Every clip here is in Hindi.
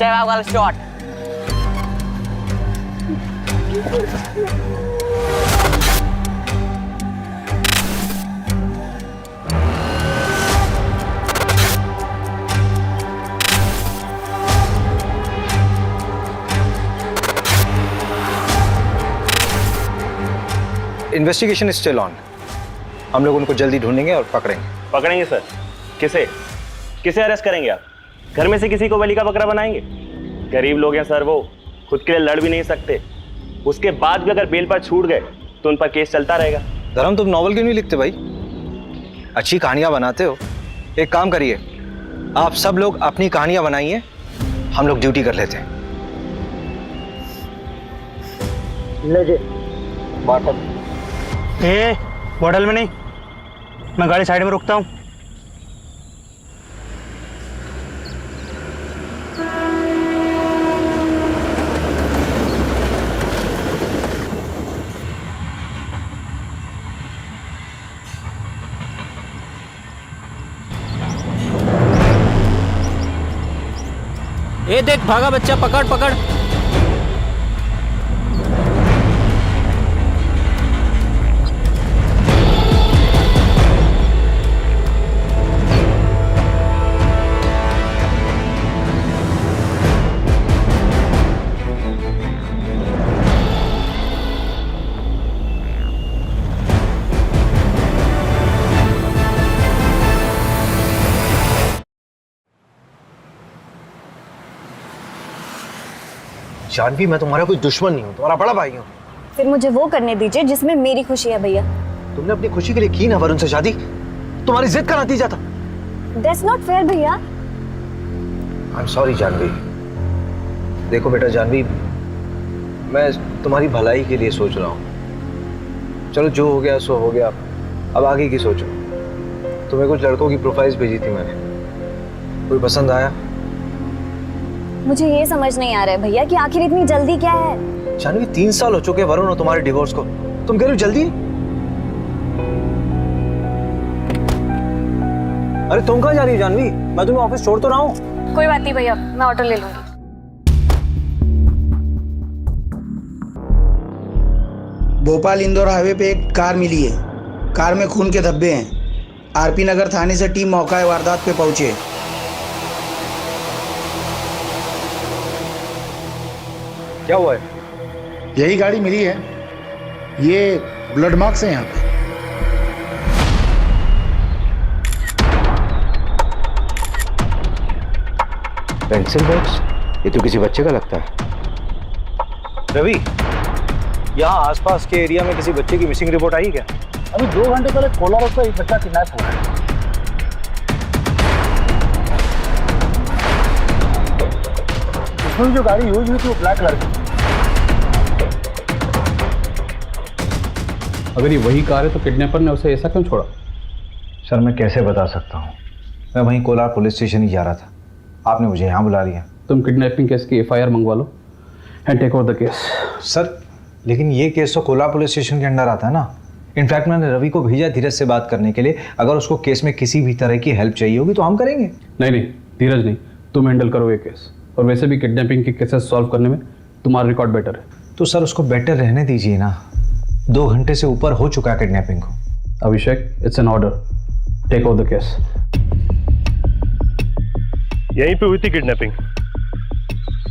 सहवाग वाला shot. Investigation is still on. हम लोग उनको जल्दी ढूंढेंगे और पकड़ेंगे। पकड़ेंगे सर? किसे किसे अरेस्ट करेंगे आप? घर में से किसी को बलि का बकरा बनाएंगे? गरीब लोग हैं सर, वो खुद के लिए लड़ भी नहीं सकते। उसके बाद भी अगर बेल पर छूट गए तो उन पर केस चलता रहेगा। धर्म, तुम नॉवल क्यों नहीं लिखते भाई? अच्छी कहानियां बनाते हो। एक काम करिए, आप सब लोग अपनी कहानियां बनाइए, हम लोग ड्यूटी कर लेते हैं। ले बॉटल। ए, बॉटल में नहीं, मैं गाड़ी साइड में रुकता हूँ। ए देख, भागा बच्चा, पकड़ पकड़। जानवी, मैं तुम्हारा कोई दुश्मन नहीं हूँ, तुम्हारा बड़ा भाई हूँ। फिर मुझे वो करने दीजिए जिसमें मेरी खुशी है भैया। तुमने अपनी खुशी के लिए की ना वरुण से शादी, तुम्हारी जिद का नतीजा था। That's not fair भैया। I'm sorry Janvi. देखो बेटा जानवी, मैं तुम्हारी भलाई के लिए सोच रहा हूँ। चलो जो हो गया सो हो गया, अब आगे की सोचो। तुम्हें कुछ लड़कों की प्रोफाइल्स भेजी थी मैंने, कोई पसंद आया? मुझे ये समझ नहीं आ रहा है भैया कि आखिर इतनी जल्दी क्या है। जानवी, 3 साल हो चुके वरुण और तुम्हारे डिवोर्स को, तुम कह रही हो जल्दी? अरे तुम कहाँ जा रही हो जानवी? मैं तुम्हें ऑफिस छोड़ तो रहा हूँ। कोई बात नहीं भैया, मैं ऑटो ले लूंगी। भोपाल इंदौर हाईवे पे एक कार मिली है। कार में खून के धब्बे हैं। आरपी नगर थाने से टीम मौका वारदात पे पहुंचे। क्या हुआ है? यही गाड़ी मिली है, ये ब्लड मार्क्स है यहाँ पे। Pencil box? ये तो किसी बच्चे का लगता है। रवि, यहाँ आसपास के एरिया में किसी बच्चे की मिसिंग रिपोर्ट आई क्या? अभी 2 घंटे पहले कोला रोड पर एक बच्चा किडनैप हुआ है। उसमें जो गाड़ी यूज हुई थी वो ब्लैक कलर की। अगर ये वही कार है तो किडनैपर ने उसे ऐसा क्यों छोड़ा? सर मैं कैसे बता सकता हूँ, मैं वहीं कोलार पुलिस स्टेशन ही जा रहा था, आपने मुझे यहाँ बुला लिया। तुम किडनैपिंग केस की FIR मंगवा लो and take over the case. Sir लेकिन ये केस तो कोलार पुलिस स्टेशन के अंडर आता है ना। इनफैक्ट मैंने रवि को भेजा धीरज से बात करने के लिए, अगर उसको केस में किसी भी तरह की हेल्प चाहिए होगी तो हम करेंगे। नहीं, धीरज नहीं, तुम हैंडल करो ये केस। और वैसे भी किडनैपिंग के केसेस सॉल्व करने में तुम्हारा रिकॉर्ड बेटर है। तो सर उसको बेटर रहने दीजिए ना, 2 घंटे से ऊपर हो चुका है किडनैपिंग को। Abhishek, it's an order, take over the case. यहीं पे हुई थी किडनैपिंग।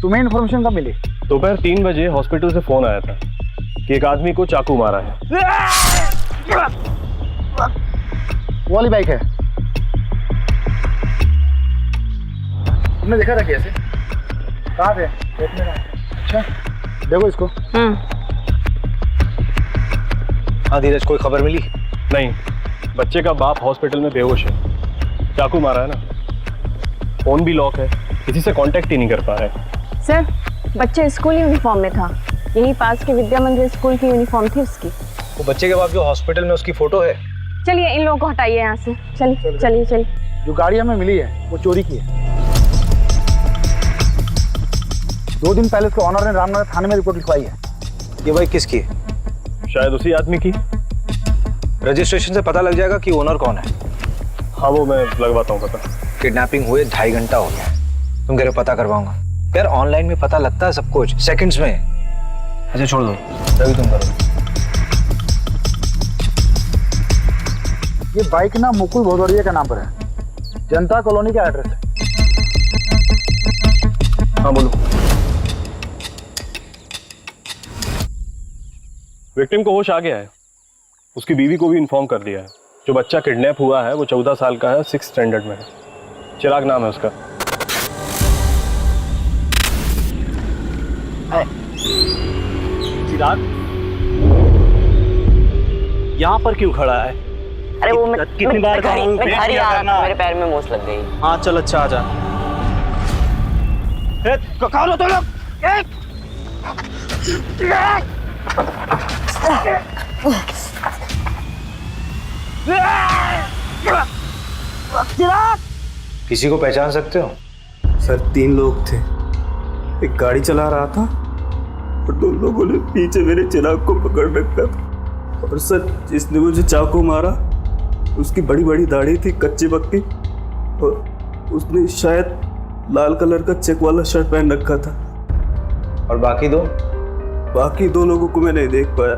तुम्हें इन्फॉर्मेशन कब मिली? दोपहर 3 बजे हॉस्पिटल से फोन आया था कि एक आदमी को चाकू मारा है। वो वाली बाइक है। तुमने देखा था कैसे? कहाँ थे? देखने में। अच्छा देखो इसको। हाँ धीरज, कोई खबर मिली? नहीं, बच्चे का बाप हॉस्पिटल में बेहोश है, चाकू मारा है ना। फोन भी लॉक है, किसी से कांटेक्ट ही नहीं कर पा रहे। सर, बच्चा स्कूल यूनिफॉर्म में था, यही पास के विद्या मंदिर स्कूल की यूनिफॉर्म थी उसकी। वो बच्चे के बाप जो हॉस्पिटल में, उसकी फोटो है। चलिए इन लोगों को हटाइए यहाँ से। चलिए चलिए चलिए। जो गाड़ी हमें मिली है वो चोरी की है। 2 दिन पहले उसके ऑनर ने रामनगर थाने में रिपोर्ट लिखवाई है। ये बाइक किसकी है? शायद उसी आदमी की। रजिस्ट्रेशन से पता लग जाएगा कि ओनर कौन है। हाँ वो मैं लगवाता हूँ पता। किडनैपिंग हुए 2.5 घंटा हो गया, तुम कह रहे हो पता करवाऊंगा? यार ऑनलाइन में पता लगता है सब कुछ सेकंड्स में। अच्छा छोड़ दो, रवि तुम करो। ये बाइक ना मुकुल भदौरिया के नाम पर है, जनता कॉलोनी का एड्रेस है। हाँ बोलो। विक्टिम को होश आ गया है, उसकी बीवी को भी इन्फॉर्म कर दिया है। जो बच्चा किडनैप हुआ है वो 14 साल का है, 6th स्टैंडर्ड में है। चिराग नाम है उसका। चिराग यहाँ पर क्यों खड़ा है? अरे वो मैं कितनी बार कहा हूँ, मैं वेट घर ही किया आ करना। रहा, मेरे पैर में मोच लग गई। हाँ चल, अच्छा आ जा। कहाँ हो तुम लोग? किसी को पहचान सकते हो? सर 3 लोग थे, एक गाड़ी चला रहा था और 2 लोगों ने पीछे मेरे चिराग को पकड़ रखा था। और सर जिसने मुझे चाकू मारा उसकी बड़ी बड़ी दाढ़ी थी, कच्ची पक्की, और उसने शायद लाल कलर का चेक वाला शर्ट पहन रखा था। और बाकी दो लोगों को मैं नहीं देख पाया।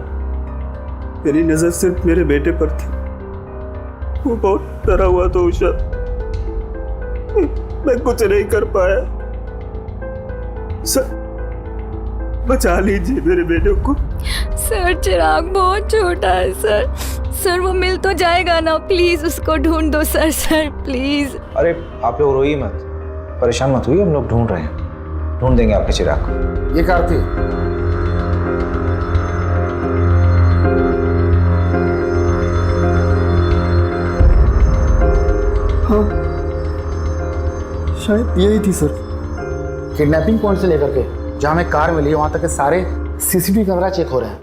मेरी नजर सिर्फ मेरे बेटे पर थी। वो बहुत डरा हुआ था उषा, मैं कुछ नहीं कर पाया। सर बचा लीजिए मेरे बेटे को। सर चिराग बहुत छोटा है सर। सर वो मिल तो जाएगा ना, प्लीज उसको ढूंढ दो सर। Sir please. अरे आप लोग रोइए मत, परेशान मत हुई, हम लोग ढूंढ रहे हैं, ढूंढ देंगे आपके चिराग को। ये कार थी। हाँ शायद यही थी सर। किडनैपिंग पॉइंट से लेकर के जहां में कार मिली वहां तक के सारे सीसीटीवी कैमरा चेक हो रहे हैं,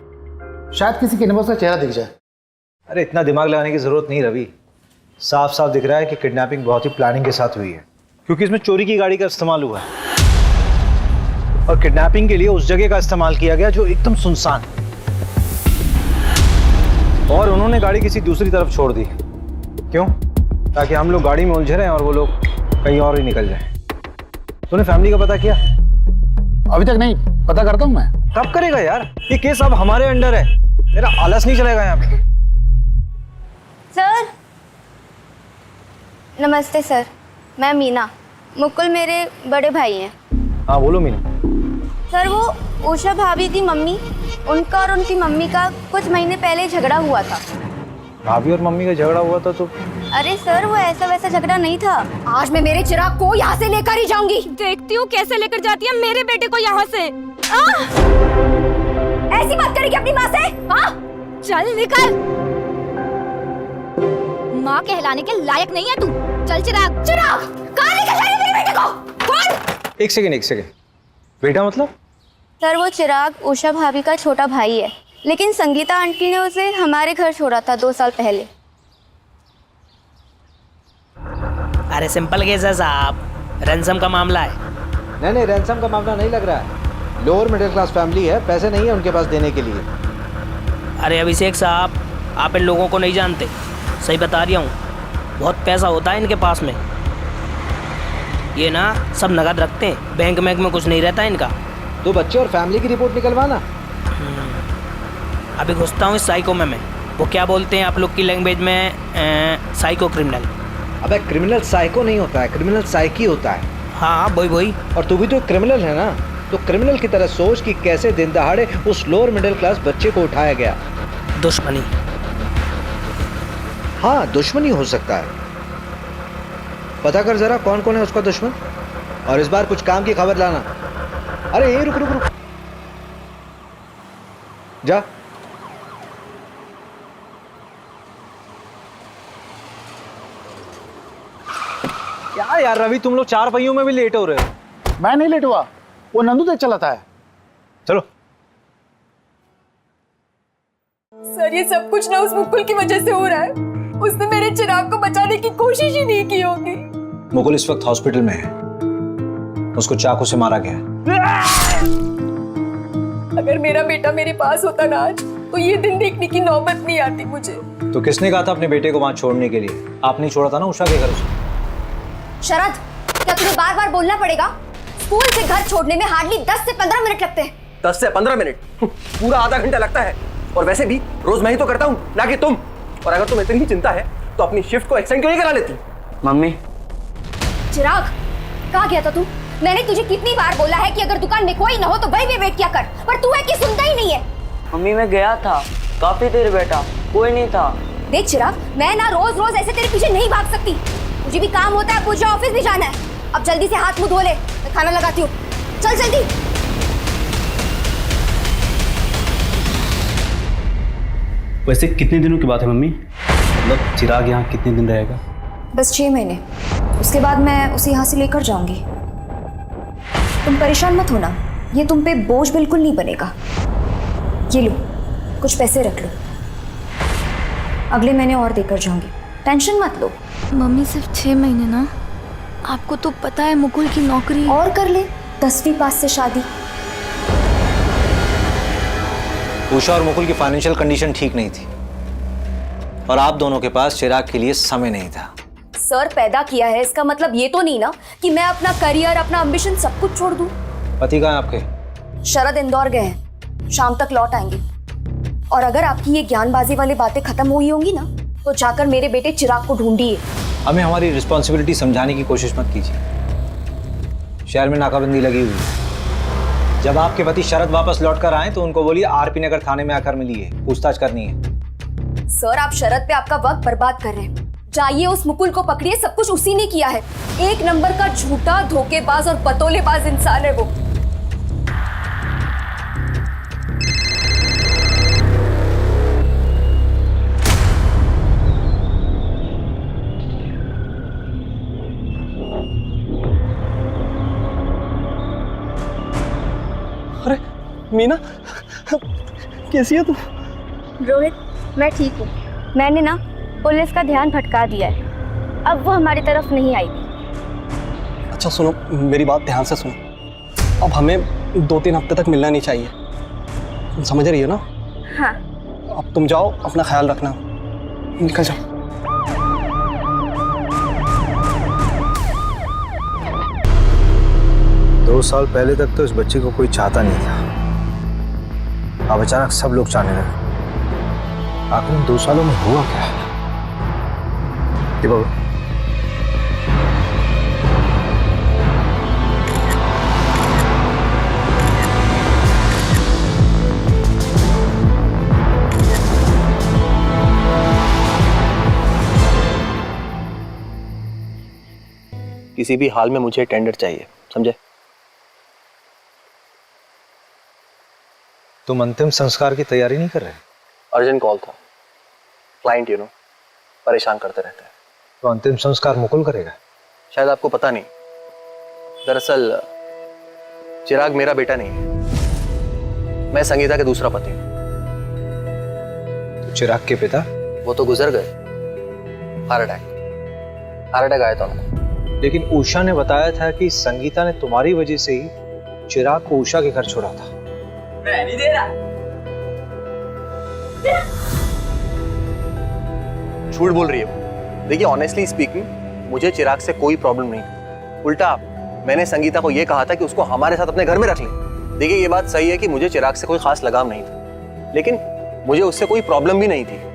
शायद किसी किडनैपर का चेहरा दिख जाए। अरे इतना दिमाग लगाने की जरूरत नहीं रवि, साफ साफ दिख रहा है कि किडनैपिंग बहुत ही प्लानिंग के साथ हुई है, क्योंकि इसमें चोरी की गाड़ी का इस्तेमाल हुआ है और किडनैपिंग के लिए उस जगह का इस्तेमाल किया गया जो एकदम सुनसान है, और उन्होंने गाड़ी किसी दूसरी तरफ छोड़ दी। क्यों? ताकि हम लोग गाड़ी में उलझे रहे और वो लोग कहीं और ही निकल जाए। तूने फैमिली का पता किया? अभी तक नहीं, पता करता हूं मैं। कब करेगा यार? ये केस अब हमारे अंडर है, मेरा आलस नहीं चलेगा यहाँ पे। सर नमस्ते सर, मैं मीना, मुकुल मेरे बड़े भाई हैं। हाँ बोलो मीना। सर वो उषा भाभी की मम्मी, उनका और उनकी मम्मी का कुछ महीने पहले झगड़ा हुआ था। भाभी और मम्मी का झगड़ा हुआ था तो? अरे सर वो ऐसा वैसा झगड़ा नहीं था। आज मैं मेरे चिराग को यहाँ से लेकर ही जाऊंगी। देखती हूँ कैसे लेकर जाती है मेरे बेटे को यहाँ से। ऐसी बात करेगी अपनी माँ से? हाँ चल निकल, माँ कहलाने के लायक नहीं है तू। चल चिराग। चिराग कहाँ लेकर जा रही है मेरे बेटे को? कौन? एक सेकेंड, बेटा मतलब? सर वो चिराग उषा भाभी का छोटा भाई है, लेकिन संगीता आंटी ने उसे हमारे घर छोड़ा था 2 साल पहले। अरे सिंपल केस है साहब, रैंसम का मामला है। नहीं रैंसम का मामला नहीं लग रहा है, लोअर मिडिल क्लास फैमिली है, पैसे नहीं है उनके पास देने के लिए। अरे अभिषेक साहब, आप इन लोगों को नहीं जानते, सही बता रहा हूँ, बहुत पैसा होता है इनके पास में। ये ना सब नगद रखते हैं, बैंक में कुछ नहीं रहता इनका। तो बच्चे और फैमिली की रिपोर्ट निकलवाना। अभी घुसता हूँ इस साइको में मैं। वो क्या बोलते हैं आप लोग की लैंग्वेज में? Psycho criminal. अबे क्रिमिनल साइको नहीं होता है, क्रिमिनल साइकी होता है। हाँ वही। और तू भी तो क्रिमिनल है ना, तो क्रिमिनल की तरह सोच कि कैसे दिन दहाड़े उस लोअर मिडिल क्लास बच्चे को उठाया गया। दुश्मनी। हाँ दुश्मनी हो सकता है, पता कर जरा कौन कौन है उसका दुश्मन, और इस बार कुछ काम की खबर लाना। अरे ये रुक जा। क्या यार रवि, तुम लोग 4 पहियों में भी लेट हो रहे हो। मैं नहीं लेट हुआ, वो नंदू तक चलाता है। चलो। सर ये सब कुछ ना उस मुकुल की वजह से हो रहा है। उसने मेरे चिराग को बचाने की कोशिश ही नहीं की होगी। मुकुल इस वक्त हॉस्पिटल में है, उसको चाकू से मारा गया है। अगर मेरा बेटा मेरे पास होता ना आज, तो ये दिन देखने की नौबत नहीं आती मुझे। तो किसने कहा था अपने बेटे को वहां छोड़ने के लिए? आपने छोड़ा था ना उषा के घर से। शरद, क्या तुम्हें बार बार बोलना पड़ेगा? स्कूल से घर छोड़ने में हार्डली 10 से 15 मिनट लगते हैं। 10 से 15 मिनट? पूरा आधा घंटा लगता है। और वैसे भी रोज मैं ही तो करता हूँ, ना कि तुम। और अगर तुम्हें इतनी ही चिंता है तो अपनी शिफ्ट को एक्सटेंड क्यों नहीं करा लेती? मम्मी, चिराग, कहाँ गया था तू? मैंने तुझे कितनी बार बोला है कि अगर दुकान में कोई ना हो तो वहीं पे वेट किया कर, पर तू है कि सुनता ही नहीं है। मम्मी मैं गया था, काफी देर बैठा, कोई नहीं था। देख चिराग, मैं ना रोज रोज ऐसे तेरे पीछे नहीं भाग सकती। मुझे भी काम होता है, मुझे ऑफिस भी जाना है। अब जल्दी से हाथ मुंह धो ले, मैं खाना लगाती हूँ। चल जल्दी। वैसे कितने दिनों की बात है मम्मी? मतलब चिराग यहाँ कितने दिन रहेगा? बस 6 महीने, उसके बाद मैं उसे यहाँ से लेकर जाऊंगी। तुम परेशान मत होना, ये तुम पे बोझ बिल्कुल नहीं बनेगा। ये लो, कुछ पैसे रख लो, अगले महीने और देकर जाऊंगी, टेंशन मत लो। मम्मी सिर्फ 6 महीने ना, आपको तो पता है मुकुल की नौकरी। और कर ले 10वीं पास से शादी। उषा और मुकुल की फाइनेंशियल कंडीशन ठीक नहीं थी और आप दोनों के पास चिराग के लिए समय नहीं था। सर पैदा किया है, इसका मतलब ये तो नहीं ना कि मैं अपना करियर, अपना एम्बिशन सब कुछ छोड़ दूं। पति कहाँ है आपके? शरद इंदौर गए हैं, शाम तक लौट आएंगे। और अगर आपकी ये ज्ञानबाजी वाली बातें खत्म हुई होंगी ना, तो जाकर मेरे बेटे चिराग को ढूंढिए। हमें हमारी रिस्पॉन्सिबिलिटी समझाने की कोशिश मत कीजिए। शहर में नाकाबंदी लगी हुई है। जब आपके पति शरद वापस लौट कर आए तो उनको बोलिए आरपी नगर थाने में आकर मिलिए, पूछताछ करनी है। सर आप शरद पे आपका वक्त बर्बाद कर रहे हैं। जाइए उस मुकुल को पकड़िए, सब कुछ उसी ने किया है। 1 नंबर का झूठा, धोखेबाज और बतौलेबाज इंसान है वो। अरे मीना, कैसी है तू? रोहित, मैं ठीक हूँ। मैंने ना पुलिस का ध्यान भटका दिया है, अब वो हमारी तरफ नहीं आएगी। अच्छा सुनो, मेरी बात ध्यान से सुनो। अब हमें 2-3 हफ्ते तक मिलना नहीं चाहिए, तुम समझ रही हो ना? हाँ। अब तुम जाओ, अपना ख्याल रखना, निकल जाओ। 2 साल पहले तक तो इस बच्चे को कोई चाहता नहीं था, अब अचानक सब लोग चाहने लगे। आखिर इन 2 सालों में हुआ क्या? देखो, किसी भी हाल में मुझे टेंडर चाहिए, समझे? तुम अंतिम संस्कार की तैयारी नहीं कर रहे? अर्जेंट कॉल था, क्लाइंट परेशान करते रहते हैं। तो अंतिम संस्कार मुकुल करेगा? शायद आपको पता नहीं, दरअसल चिराग मेरा बेटा नहीं है, मैं संगीता के दूसरा पति हूँ। तो चिराग के पिता? वो तो गुजर गए, हार्ट अटैक आया था उनको। लेकिन उषा ने बताया था कि संगीता ने तुम्हारी वजह से ही चिराग को उषा के घर छोड़ा था। मैं नहीं दे रहा। झूठ बोल रही है वो। देखिए ऑनेस्टली स्पीकिंग, मुझे चिराग से कोई प्रॉब्लम नहीं। उल्टा मैंने संगीता को यह कहा था कि उसको हमारे साथ अपने घर में रख ले। देखिए ये बात सही है कि मुझे चिराग से कोई खास लगाव नहीं था, लेकिन मुझे उससे कोई प्रॉब्लम भी नहीं थी।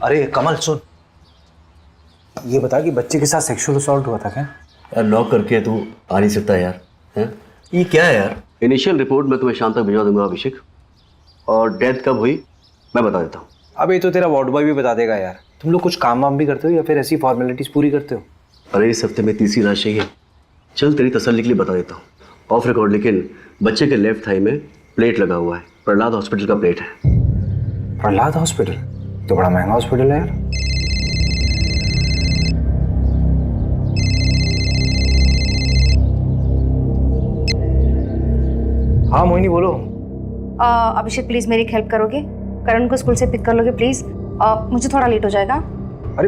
अरे कमल सुन, ये बता कि बच्चे के साथ सेक्सुअल असॉल्ट हुआ था क्या? यार लॉक करके तू आ नहीं सकता यार, हैं? ये क्या है यार? इनिशियल रिपोर्ट मैं तुम्हें शाम तक भिजवा दूंगा अभिषेक, और डेथ कब हुई मैं बता देता हूँ। अब ये तो तेरा वार्ड बॉय भी बता देगा यार। तुम लोग कुछ काम वाम भी करते हो या फिर ऐसी फॉर्मेलिटीज पूरी करते हो? अरे इस हफ्ते में तीसरी रात चाहिए। चल तेरी तसल्ली के लिए बता देता हूँ ऑफ रिकॉर्ड, लेकिन बच्चे के लेफ्ट थाई में प्लेट लगा हुआ है। प्रहलाद हॉस्पिटल का प्लेट है। प्रहलाद हॉस्पिटल तो बड़ा महंगा हॉस्पिटल है यार। हाँ मोहिनी बोलो। अभिषेक प्लीज़ मेरी हेल्प करोगे? करण को स्कूल से पिक कर लोगे प्लीज़? मुझे थोड़ा लेट हो जाएगा। अरे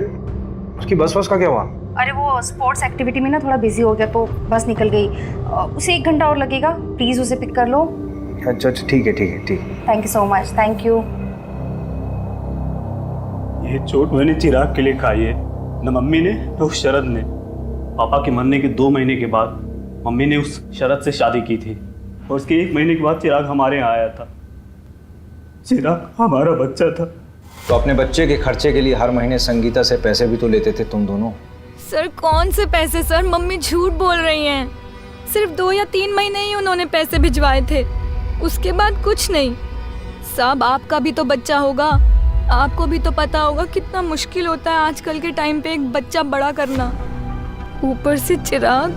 उसकी बस का क्या हुआ? अरे वो स्पोर्ट्स एक्टिविटी में ना थोड़ा बिजी हो गया तो बस निकल गई। उसे 1 घंटा और लगेगा, प्लीज़ उसे पिक कर लो। अच्छा ठीक है। Thank you so much, thank you. ये चोट मैंने चिराग के लिए खाई है, न मम्मी ने न उस शरद ने। पापा के मरने के 2 महीने के बाद मम्मी ने उस शरद से शादी की थी और उसके 1 महीने के बाद चिराग हमारे यहाँ आया था। चिराग हमारा बच्चा था। तो अपने बच्चे के खर्चे के लिए हर महीने संगीता से पैसे भी तो लेते थे तुम दोनों। सर कौन से पैसे सर? मम्मी झूठ बोल रही हैं। सिर्फ 2 या 3 महीने ही उन्होंने पैसे भिजवाए थे, उसके बाद कुछ नहीं। साहब आपका भी तो बच्चा होगा, आपको भी तो पता होगा कितना मुश्किल होता है आजकल के टाइम पे एक बच्चा बड़ा करना, ऊपर से चिराग।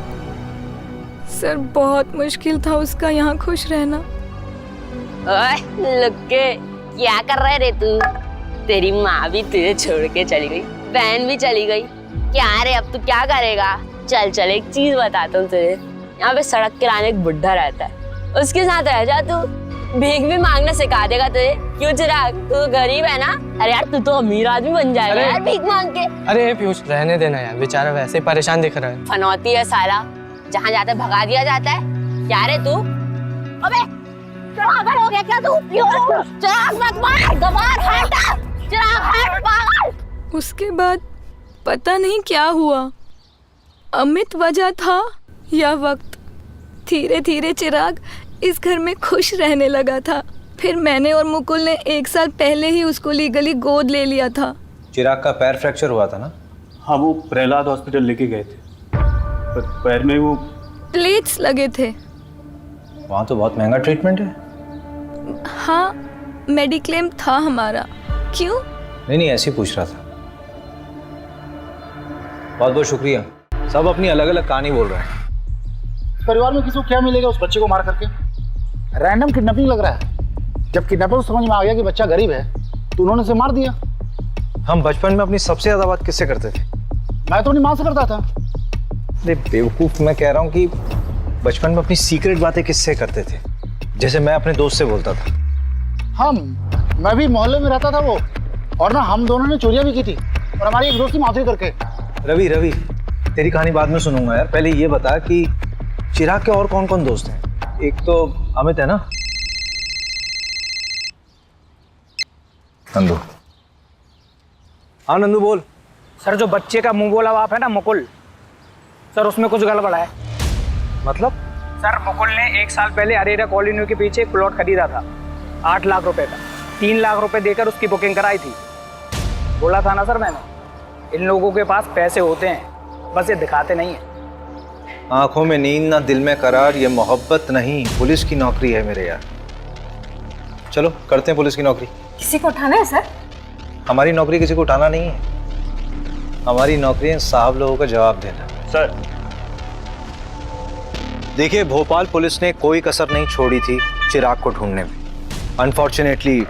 सर बहुत मुश्किल था उसका यहाँ खुश रहना। ओए लुक्के, क्या कर रहे रे तू? तेरी माँ भी तुझे छोड़ के चली गई, बहन भी चली गई। क्या रे अब तू क्या करेगा? चल एक चीज बताता हूँ तुझे। यहाँ पे सड़क किनारे एक बुढ़ा रहता है, उसके साथ रह जा तू, भीख भी मांगना सिखा देगा तुझे। क्यों चिराग, तू तो गरीब है ना? अरे यार तू तो अमीर आदमी बन जाएगा यार भीख मांग के। अरे पीयूष रहने देना यार, बेचारा वैसे ही परेशान दिख रहा है। फनौती है साला, जहाँ जाता है भगा दिया जाता है। क्या रे तू? अबे पागल हो गया क्या तू? चिराग मत मार, गवार हटा, चिराग हट पागल। उसके बाद पता नहीं क्या हुआ, अमित वजह था या वक्त, धीरे धीरे चिराग इस घर में खुश रहने लगा था। फिर मैंने और मुकुल ने 1 साल पहले ही उसको लीगली गोद ले लिया था। चिराग का पैर फ्रैक्चर हुआ था ना? हाँ, वो प्रहलाद हॉस्पिटल लेके गए थे, पर पैर में वो प्लेट्स लगे थे। वहाँ तो बहुत महंगा ट्रीटमेंट है। हाँ मेडिक्लेम था हमारा। क्यों? नहीं ऐसे ही पूछ रहा था। बहुत बहुत शुक्रिया। सब अपनी अलग अलग कहानी बोल रहे हैं। परिवार में किसी को क्या मिलेगा उस बच्चे को मार करके? रैंडम किडनैपिंग लग रहा है। जब किडनैपर को समझ में आ गया कि बच्चा गरीब है तो उन्होंने उसे मार दिया। हम बचपन में अपनी सबसे ज्यादा बात किससे करते थे? मैं तो अपनी माँ से करता था। अरे बेवकूफ, मैं कह रहा हूँ कि बचपन में अपनी सीक्रेट बातें किससे करते थे? जैसे मैं अपने दोस्त से बोलता था। मैं भी मोहल्ले में रहता था वो, और ना हम दोनों ने चोरियां भी की थी, और हमारी एक दोस्त की माधुरी करके। रवि तेरी कहानी बाद में सुनूंगा यार, पहले ये बता कि चिराग के और कौन कौन दोस्त हैं? एक तो अमित है ना? नंदू। हाँ नंदू बोल। सर जो बच्चे का मुंह बोला बाप है ना मुकुल, सर उसमें कुछ गड़बड़ है। मतलब? सर मुकुल ने 1 साल पहले अरेरा कॉलोनी के पीछे एक प्लॉट खरीदा था 8 लाख रुपए का। 3 लाख रुपए देकर उसकी बुकिंग कराई थी। बोला था ना सर मैंने, इन लोगों के पास पैसे होते हैं, बस ये दिखाते नहीं है। आंखों में नींद ना दिल में करार, ये मोहब्बत नहीं पुलिस की नौकरी है मेरे यार। चलो करते हैं पुलिस की नौकरी। किसी को उठाना है सर? हमारी नौकरी किसी को उठाना नहीं है, हमारी नौकरी है साहब लोगों का जवाब देना। सर देखिए, भोपाल पुलिस ने कोई कसर नहीं छोड़ी थी चिराग को ढूंढने में। अनफॉर्चुनेटली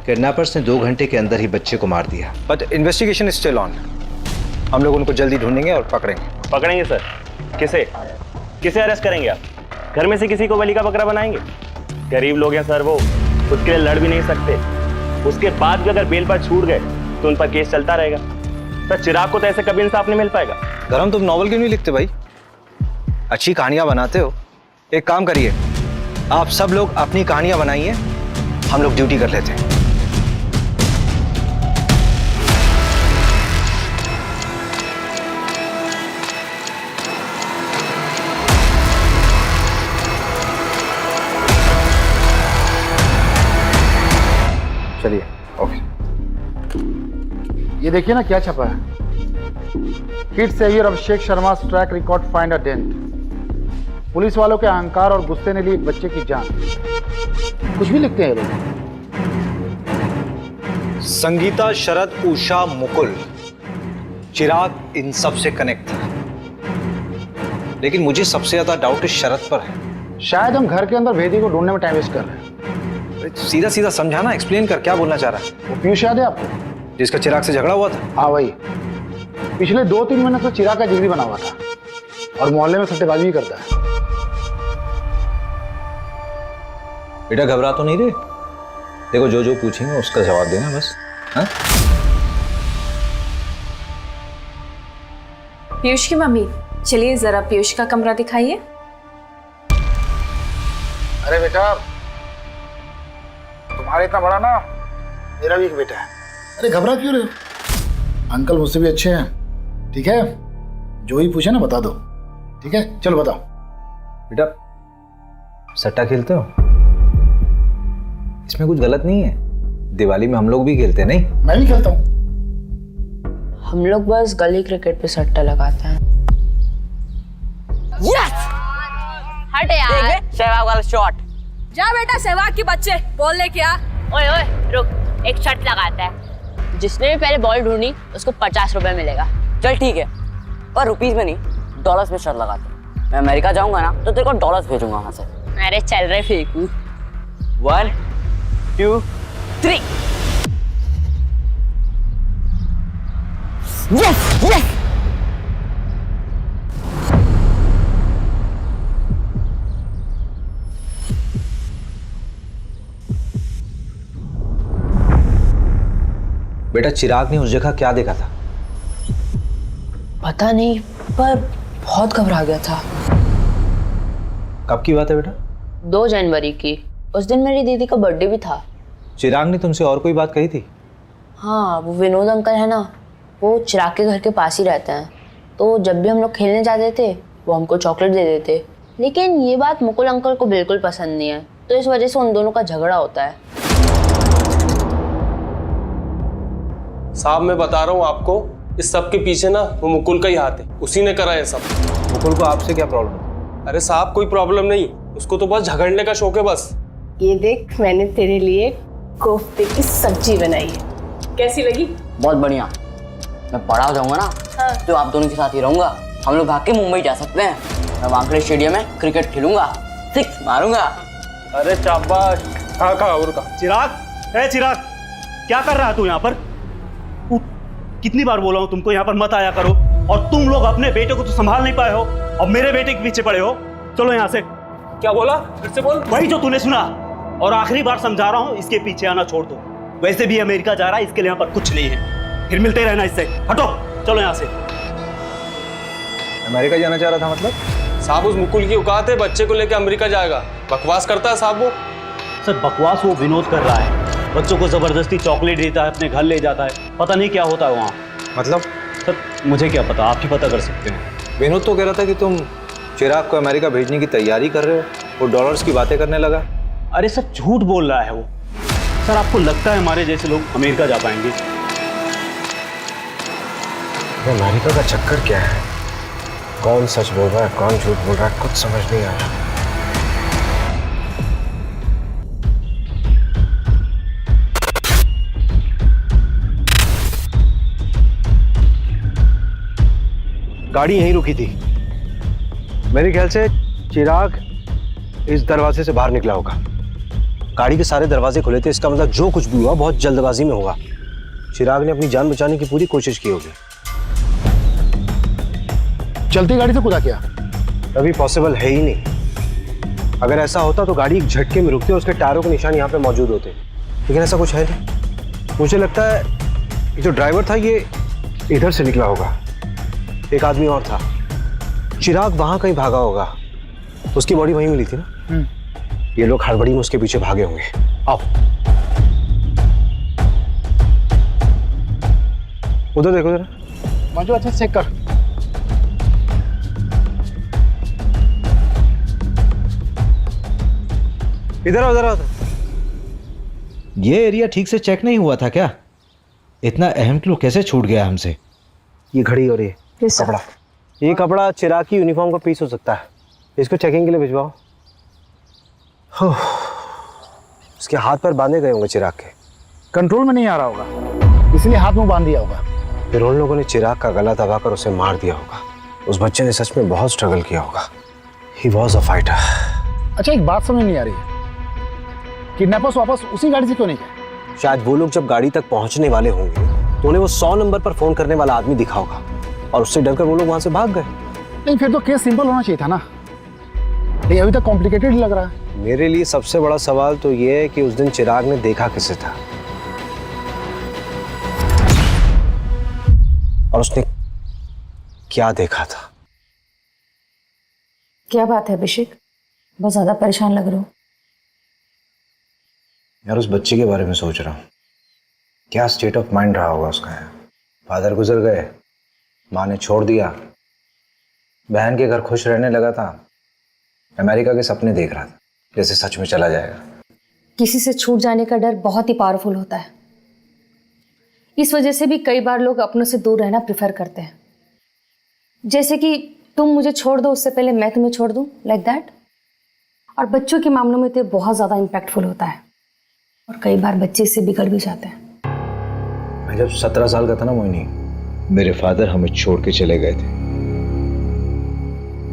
किडनैपर्स ने 2 घंटे के अंदर ही बच्चे को मार दिया, but investigation is still on. हम लोग उनको जल्दी ढूंढेंगे और पकड़ेंगे सर। किसे अरेस्ट करेंगे आप? घर में से किसी को बलि का बकरा बनाएंगे? गरीब लोग हैं सर, वो खुद के लिए लड़ भी नहीं सकते, उसके बाद भी अगर बेल पर छूट गए तो उन पर केस चलता रहेगा। सर चिराग को तो ऐसे कभी इंसाफ नहीं मिल पाएगा। धर्म, तुम नॉवल क्यों नहीं लिखते भाई? अच्छी कहानियां बनाते हो। एक काम करिए, आप सब लोग अपनी कहानियां बनाइए, हम लोग ड्यूटी कर लेते हैं। चलिए ओके। ये देखिए ना क्या छपा है, kid saviour Abhishek Sharma track record find a dent. Police वालों के अहंकार और गुस्से ने ली एक बच्चे की जान। कुछ भी लिखते हैं ये लोग। संगीता, शरद, उषा, मुकुल, चिराग इन सब से कनेक्ट था, लेकिन मुझे सबसे ज्यादा डाउट शरद पर है। शायद हम घर के अंदर भेदी को ढूंढने में टाइम वेस्ट कर रहे हैं। सीधा सीधा समझाना, एक्सप्लेन कर, क्या बोलना चाह रहा है? वो पीयूष याद है आपको, जिसका चिराग से झगड़ा हुआ था? हाँ वही। पिछले 2-3 महीने से चिराग का जिगरी बना हुआ था और मोहल्ले में सट्टेबाजी भी करता है। बेटा घबरा तो नहीं रहे? देखो जो जो पूछेंगे उसका जवाब देना बस। हाँ? पीयूष की मम्मी, चलिए जरा पीयूष का कमरा दिखाइए। अरे बेटा, तुम्हारा इतना बड़ा ना, मेरा भी एक बेटा है। अरे घबरा क्यों रहे हो? अंकल मुझसे भी अच्छे हैं, ठीक है? जो ही पूछे ना बता दो, ठीक है? चलो बताओ। बेटा सट्टा खेलते हो? इसमें कुछ गलत नहीं है, दिवाली में हम लोग भी खेलते हैं। नहीं, मैं भी खेलता हूँ। हम लोग बस गली क्रिकेट पे सट्टा लगाते हैं। यस! हट यार, सहवाग वाला शॉट। जा बेटा सहवाग के बच्चे, बॉल लेके आ। ओए ओए रुक, एक शर्त लगाता है, जिसने भी पहले बॉल ढूंढी उसको 50 रुपए मिलेगा। चल ठीक है, पर रुपीस में नहीं, डॉलर्स में शर्त लगाते हैं। मैं अमेरिका जाऊंगा ना तो तेरे को डॉलर्स भेजूंगा वहां से। अरे चल रहे फेंकू। 1 2 3। Yes yes. बेटा चिराग ने उस जगह क्या देखा था? पता नहीं, पर बहुत घबरा गया था। कब की बात है बेटा? 2 जनवरी की। उस दिन मेरी दीदी का बर्थडे भी था। चिराग ने तुमसे और कोई बात कही थी? हाँ, वो विनोद अंकल है ना, वो चिराग के घर के पास ही रहते हैं। तो जब भी हम लोग खेलने जाते थे वो हमको चॉकलेट दे देते। लेकिन ये बात मुकुल अंकल को बिल्कुल पसंद नहीं है, तो इस वजह से उन दोनों का झगड़ा होता है। साहब मैं बता रहा हूँ आपको, इस सब के पीछे ना वो मुकुल का ही हाथ है, उसी ने करा है सब। मुकुल को आपसे क्या प्रॉब्लम? अरे साहब कोई प्रॉब्लम नहीं, उसको तो बस झगड़ने का शौक है बस। ये देख, मैंने तेरे लिए कोफ्ते की सब्जी बनाई है, कैसी लगी? बहुत बढ़िया। मैं बड़ा हो जाऊंगा ना, हाँ। तो आप दोनों के साथ ही रहूंगा। हम लोग भाग के मुंबई जा सकते हैं। मैं वानखेड़े स्टेडियम में क्रिकेट खेलूंगा, 6 मारूंगा। अरे शाबाश। कहा और का चिराग, ए चिराग, क्या कर रहा है तू यहाँ पर? कितनी बार बोला हूँ तुमको यहाँ पर मत आया करो, और तुम लोग अपने बेटे को तो संभाल नहीं पाए हो और मेरे बेटे के पीछे पड़े हो। चलो यहाँ से। क्या बोला? फिर से बोल। वही जो तूने सुना, और आखिरी बार समझा रहा हूँ, इसके पीछे आना छोड़ दो। वैसे भी अमेरिका जा रहा है, इसके लिए यहाँ पर कुछ नहीं है, फिर मिलते रहना इससे। हटो, चलो यहाँ से। अमेरिका जाना चाह रहा था मतलब? साहब उस मुकुल की औकात है, बच्चे को लेकर अमेरिका जाएगा। बकवास करता है साहब वो। सर बकवास वो विनोद कर रहा है, बच्चों को जबरदस्ती चॉकलेट देता है, अपने घर ले जाता है, पता नहीं क्या होता है वहाँ। मतलब? सर मुझे क्या पता, आप ही पता कर सकते हैं। विनोद तो कह रहा था कि तुम चिराग को अमेरिका भेजने की तैयारी कर रहे हो, वो डॉलर्स की बातें करने लगा। अरे सर झूठ बोल रहा है वो। सर आपको लगता है हमारे जैसे लोग अमेरिका जा पाएंगे? अमेरिका का चक्कर क्या है? कौन सच बोल रहा है, कौन झूठ बोल रहा है, कुछ समझ नहीं आ रहा। गाड़ी यहीं रुकी थी, मेरे ख्याल से चिराग इस दरवाजे से बाहर निकला होगा। गाड़ी के सारे दरवाजे खुले थे, इसका मतलब जो कुछ भी हुआ बहुत जल्दबाजी में हुआ। चिराग ने अपनी जान बचाने की पूरी कोशिश की होगी। चलती गाड़ी से कूदा क्या? अभी पॉसिबल है ही नहीं। अगर ऐसा होता तो गाड़ी एक झटके में रुकती और उसके टायरों के निशान यहाँ पे मौजूद होते, लेकिन ऐसा कुछ है नहीं। मुझे लगता है ये जो ड्राइवर था ये इधर से निकला होगा। एक आदमी और था, चिराग वहां कहीं भागा होगा, उसकी बॉडी वहीं मिली थी ना। ये लोग हड़बड़ी में उसके पीछे भागे होंगे। आओ उधर देखो जरा। मंजू अच्छा चेक कर। इधर आओ, इधर आओ। ये एरिया ठीक से चेक नहीं हुआ था क्या? इतना अहम क्लू कैसे छूट गया हमसे? ये घड़ी और ये कपड़ा, ये कपड़ा चिराग की यूनिफॉर्म का पीस हो सकता है। इसको चेकिंग के लिए भिजवाओ। उसके हाथ पर बांधे गए होंगे चिराग के। कंट्रोल में नहीं आ रहा होगा, इसलिए हाथ में बांध दिया होगा। फिर उन लोगों ने चिराग का गला दबाकर उसे मार दिया होगा। उस बच्चे ने सच में बहुत स्ट्रगल किया होगा। He was a fighter। अच्छा एक बात समझ नहीं आ रही है, किडनैपर्स वापस उसी गाड़ी से क्यों नहीं गए? शायद वो लोग जब गाड़ी तक पहुंचने वाले होंगे तो उन्हें वो 100 नंबर पर फोन करने वाला आदमी दिखा होगा और उससे डरकर वो लोग वहां से भाग गए। नहीं फिर तो केस सिंपल होना चाहिए था ना। ये अभी तक कॉम्प्लिकेटेड ही लग रहा है। मेरे लिए सबसे बड़ा सवाल तो ये है कि उस दिन चिराग ने देखा किसे था और उसने क्या देखा था। क्या बात है अभिषेक, बहुत ज्यादा परेशान लग रहे हो। यार उस बच्चे के बारे में सोच रहा हूँ, क्या स्टेट ऑफ माइंड रहा होगा उसका। फादर गुजर गए, माँ ने छोड़ दिया, बहन के घर खुश रहने लगा था, अमेरिका के सपने देख रहा था जैसे सच में चला जाएगा। किसी से छूट जाने का डर बहुत ही पावरफुल होता है। इस वजह से भी कई बार लोग अपनों से दूर रहना प्रेफर करते हैं, जैसे कि तुम मुझे छोड़ दो उससे पहले मैं तुम्हें छोड़ दूं, लाइक दैट। और बच्चों के मामलों में तो बहुत ज़्यादा इम्पैक्टफुल होता है और कई बार बच्चे इससे बिगड़ भी जाते हैं। मैं जब 17 साल का था ना मोहिनी, मेरे फादर हमें छोड़ के चले गए थे।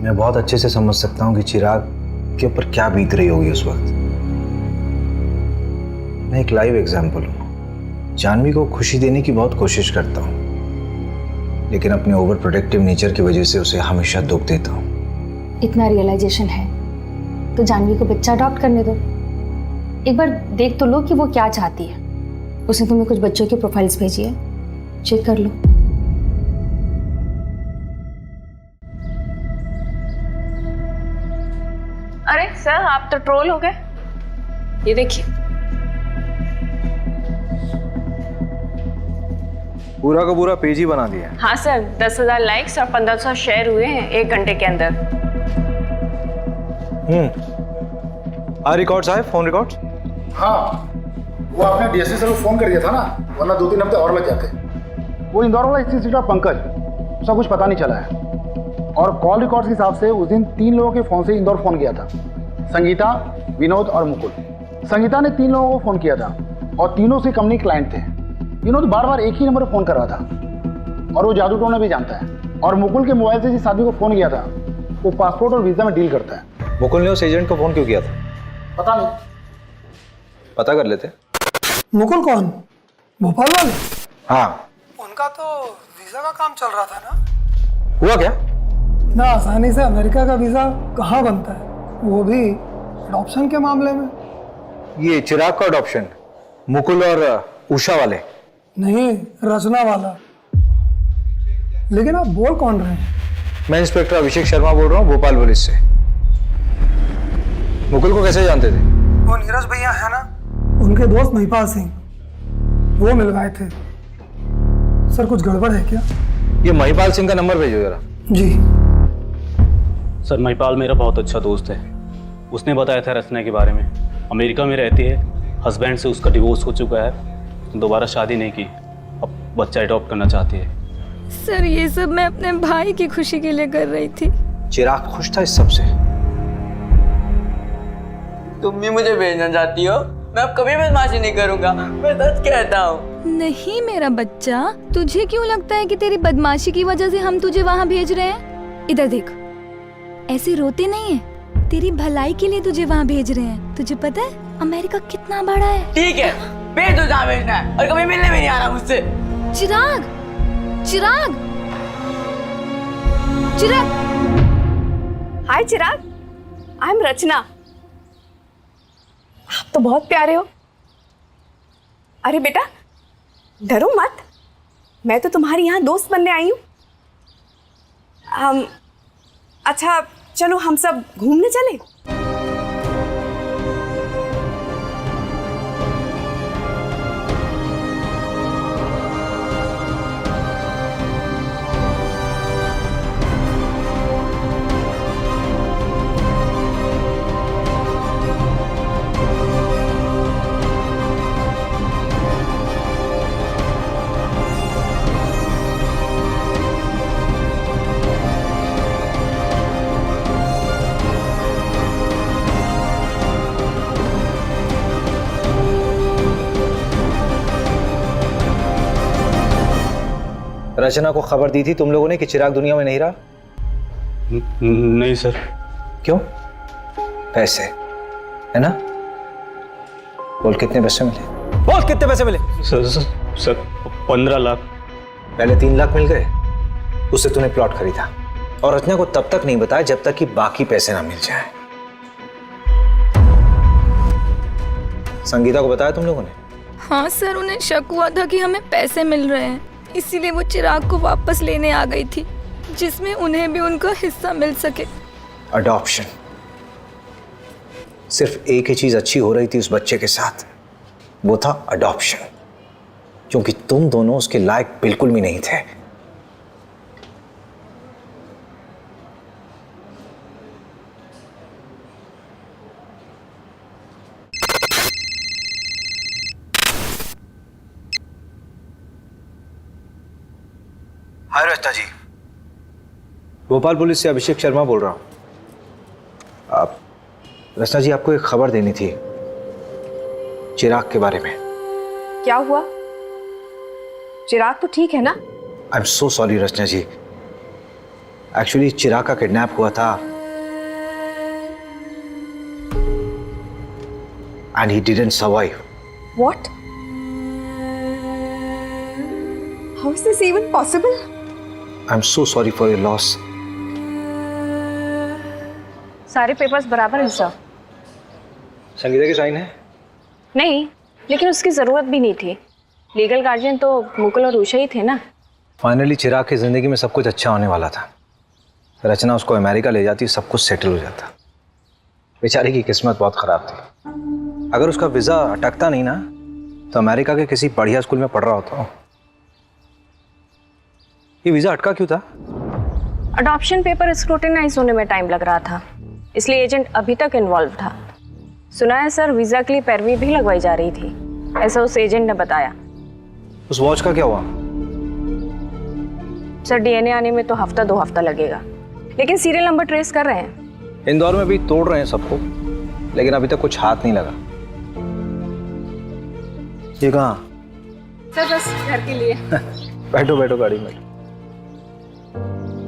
मैं बहुत अच्छे से समझ सकता हूँ कि चिराग के ऊपर क्या बीत रही होगी उस वक्त। मैं एक लाइव एग्जाम्पल हूँ। जानवी को खुशी देने की बहुत कोशिश करता हूँ, लेकिन अपने ओवर प्रोटेक्टिव नेचर की वजह से उसे हमेशा दुख देता हूँ। इतना रियलाइजेशन है तो जानवी को बच्चा अडॉप्ट करने दो। एक बार देख तो लो कि वो क्या चाहती है। उसने तुम्हें कुछ बच्चों की प्रोफाइल्स भेजी है, चेक कर लो। अरे सर, आप तो ट्रोल हो गए। ये देखिए, पूरा का पूरा पेज ही बना दिया। हाँ सर, 10,000 लाइक्स और 1500 शेयर हुए हैं 1 घंटे के अंदर। रिकॉर्ड्स आए, फोन रिकॉर्ड्स। हाँ, वो आपने डीएसपी सर को फोन कर दिया था ना, वरना 2-3 हफ्ते और लग जाते। वो इंदौर वाला इंस्टीट्यूट पंकज, उसका कुछ पता नहीं चला है। और कॉल रिकॉर्ड्स के हिसाब से उस दिन 3 लोगों के फोन से इंदौर फोन किया था, संगीता, विनोद और मुकुल। संगीता ने 3 लोगों को फोन किया था और तीनों से कंपनी क्लाइंट थे। विनोद बार बार एक ही नंबर पर फोन कर रहा था और वो जादू टोना भी जानता है। और मुकुल के मोबाइल से जिस आदमी को फोन किया था वो पासपोर्ट और वीजा में डील करता है। मुकुल ने उस एजेंट को फोन क्यों किया था? पता नहीं, पता कर लेते। मुकुल कौन? भोपाल वाले? हाँ, उनका तो वीजा का काम चल रहा था ना। हुआ क्या? ना आसानी से अमेरिका का वीजा कहाँ बनता है, वो भी अडॉप्शन के मामले में। ये चिराग का अडॉप्शन मुकुल और उषा वाले? नहीं, रचना वाला। लेकिन आप बोल कौन रहे हैं? मैं इंस्पेक्टर अभिषेक शर्मा बोल रहा हूँ, भोपाल पुलिस से। मुकुल को कैसे जानते थे? वो नीरज भैया है ना, उनके दोस्त महिपाल सिंह, वो मिल गए थे। सर कुछ गड़बड़ है क्या? ये महिपाल सिंह का नंबर भेजो जरा। जी सर, महिपाल मेरा बहुत अच्छा दोस्त है। उसने बताया था रचना के बारे में। अमेरिका में रहती है, हस्बैंड से उसका डिवोर्स हो चुका है, दोबारा शादी नहीं की, अब बच्चा अडॉप्ट करना चाहती है। सर ये सब मैं अपने भाई की खुशी के लिए कर रही थी। चिराग खुश था इस सब से? तुम भी मुझे भेजना चाहती हो? मैं अब कभी बदमाशी नहीं करूंगा, मैं सच कहता हूँ। नहीं मेरा बच्चा, तुझे क्यों लगता है कि तेरी बदमाशी की वजह से हम तुझे वहाँ भेज रहे हैं? इधर देख, ऐसे रोते नहीं है, तेरी भलाई के लिए तुझे वहाँ भेज रहे हैं। तुझे पता है अमेरिका कितना बड़ा है? ठीक है, भेज दो जहाँ भेजना है, और कभी मिलने भी नहीं आना मुझसे। चिराग, चिराग, चिराग। हाय चिराग, आई एम रचना। आप तो बहुत प्यारे हो। अरे बेटा डरो मत, मैं तो तुम्हारी यहाँ दोस्त बनने आई हूँ। अच्छा चलो हम सब घूमने चले। रचना को खबर दी थी तुम लोगों ने कि चिराग दुनिया में नहीं रहा? नहीं सर। क्यों? पैसे है ना? बोल कितने पैसे मिले? बोल कितने पैसे मिले? सर 15 लाख। पहले 3 लाख मिल गए, उससे तूने प्लॉट खरीदा और रचना को तब तक नहीं बताया जब तक कि बाकी पैसे ना मिल जाए। संगीता को बताया तुम लोगों ने? हाँ सर, उन्हें शक हुआ था कि हमें पैसे मिल रहे हैं, इसीलिए वो चिराग को वापस लेने आ गई थी, जिसमें उन्हें भी उनका हिस्सा मिल सके। अडॉप्शन। सिर्फ एक ही चीज अच्छी हो रही थी उस बच्चे के साथ, वो था अडॉप्शन, क्योंकि तुम दोनों उसके लायक बिल्कुल भी नहीं थे। हाय रचना जी, भोपाल पुलिस से अभिषेक शर्मा बोल रहा हूं। आप रचना जी, आपको एक खबर देनी थी चिराग के बारे में। क्या हुआ? चिराग तो ठीक है ना? I am so sorry Rachna ji, actually Chirag का किडनैप हुआ था and he didn't survive. What? How is this even possible? I am so sorry for your loss. सारे पेपर्स बराबर हैं सर। संगीता के साइन है? नहीं, लेकिन उसकी ज़रूरत भी नहीं थी। लीगल गार्जियन तो मुकुल और उषा ही थे ना। फाइनली चिराग की जिंदगी में सब कुछ अच्छा होने वाला था। रचना उसको अमेरिका ले जाती, सब कुछ सेटल हो जाता। बेचारी की किस्मत बहुत खराब थी। अगर उसका वीज़ा अटकता नहीं ना, तो अमेरिका के किसी बढ़िया स्कूल में पढ़ रहा होता। ये वीज़ा अटका क्यों था? अडॉप्शन पेपर स्क्रूटिनाइज होने में टाइम लग रहा था, इसलिए एजेंट अभी तक इन्वॉल्व था। सुना है सर, वीज़ा के लिए पैरवी भी लगवाई जा रही थी, ऐसा उस एजेंट ने बताया। उस वॉच का क्या हुआ? सर, डीएनए आने में तो हफ्ता 2 हफ्ता लगेगा, लेकिन सीरियल नंबर ट्रेस कर रहे हैं। इंदौर में भी तोड़ रहे हैं सबको, लेकिन अभी तक कुछ हाथ नहीं लगा। ये कहाँ? सर बस घर के लिए। बैठो बैठो गाड़ी में।